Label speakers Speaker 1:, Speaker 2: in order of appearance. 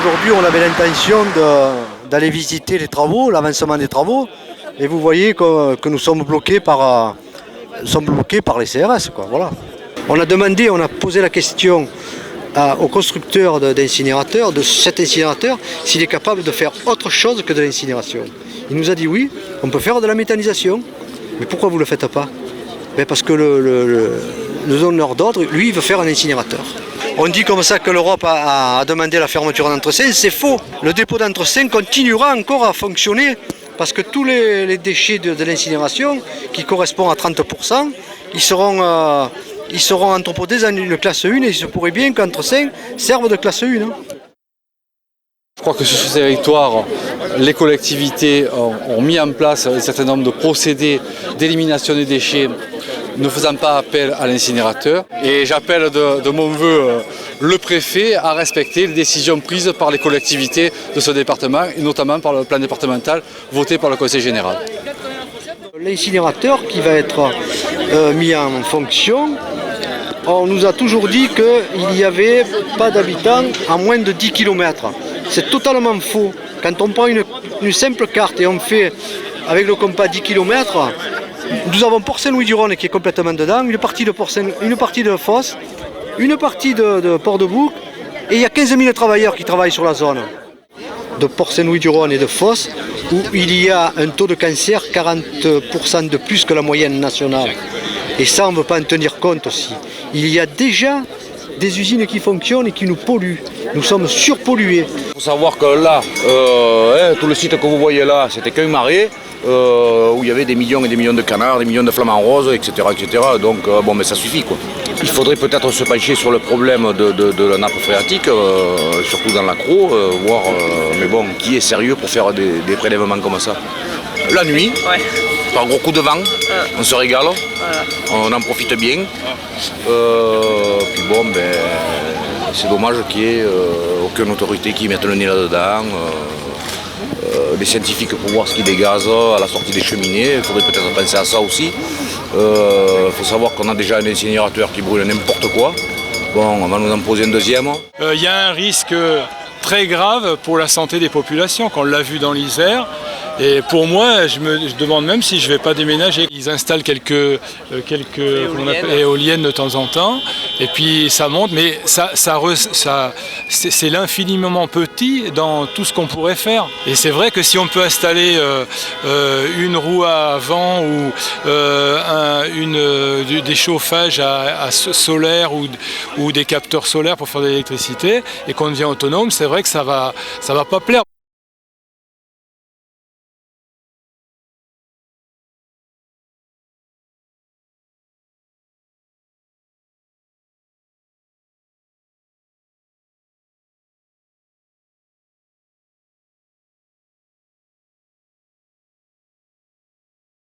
Speaker 1: Aujourd'hui, on avait l'intention d'aller visiter les travaux, l'avancement des travaux, et vous voyez que nous sommes bloqués par les CRS, quoi, voilà. On a posé la question au constructeur d'incinérateur, de cet incinérateur, s'il est capable de faire autre chose que de l'incinération. Il nous a dit oui, on peut faire de la méthanisation. Mais pourquoi vous ne le faites pas? Parce que le donneur d'ordre, lui, il veut faire un incinérateur. On dit comme ça que l'Europe a demandé la fermeture d'Entressin, c'est faux. Le dépôt d'Entressin continuera encore à fonctionner parce que tous les déchets de l'incinération, qui correspondent à 30%, ils seront entreposés dans une classe 1 et il se pourrait bien qu'Entressin serve de classe 1.
Speaker 2: Je crois que sur ce territoire, les collectivités ont mis en place un certain nombre de procédés d'élimination des déchets ne faisant pas appel à l'incinérateur. Et j'appelle de mon vœu le préfet à respecter les décisions prises par les collectivités de ce département et notamment par le plan départemental voté par le Conseil général.
Speaker 1: L'incinérateur qui va être mis en fonction, on nous a toujours dit qu'il n'y avait pas d'habitants à moins de 10 km. C'est totalement faux. Quand on prend une simple carte et on fait avec le compas 10 km, nous avons Port-Saint-Louis-du-Rhône qui est complètement dedans, une partie de Fosse, une partie de Port-de-Bouc, et il y a 15 000 travailleurs qui travaillent sur la zone de Port-Saint-Louis-du-Rhône et de Fosse, où il y a un taux de cancer 40% de plus que la moyenne nationale. Et ça, on ne veut pas en tenir compte aussi. Il y a déjà des usines qui fonctionnent et qui nous polluent. Nous sommes surpollués.
Speaker 3: Il faut savoir que là, tout le site que vous voyez là, c'était qu'un marais où il y avait des millions et des millions de canards, des millions de flamants roses, etc. etc. Donc bon, mais ça suffit, quoi. Il faudrait peut-être se pencher sur le problème de la nappe phréatique, surtout dans l'accro, voir, mais bon, qui est sérieux pour faire des prélèvements comme ça. La nuit, par gros coup de vent, on se régale, on en profite bien. Puis bon, c'est dommage qu'il n'y ait aucune autorité qui mette le nez là-dedans. Les scientifiques pour voir ce qui dégaze à la sortie des cheminées, il faudrait peut-être penser à ça aussi. Il faut savoir qu'on a déjà un incinérateur qui brûle n'importe quoi. Bon, on va nous en poser un deuxième.
Speaker 4: Il y a un risque très grave pour la santé des populations, qu'on l'a vu dans l'Isère. Et pour moi, je demande même si je ne vais pas déménager. Ils installent quelques éoliennes de temps en temps, et puis ça monte, mais c'est l'infiniment petit dans tout ce qu'on pourrait faire. Et c'est vrai que si on peut installer une roue à vent ou des chauffages à solaire ou des capteurs solaires pour faire de l'électricité, et qu'on devient autonome, c'est vrai que ça va pas plaire.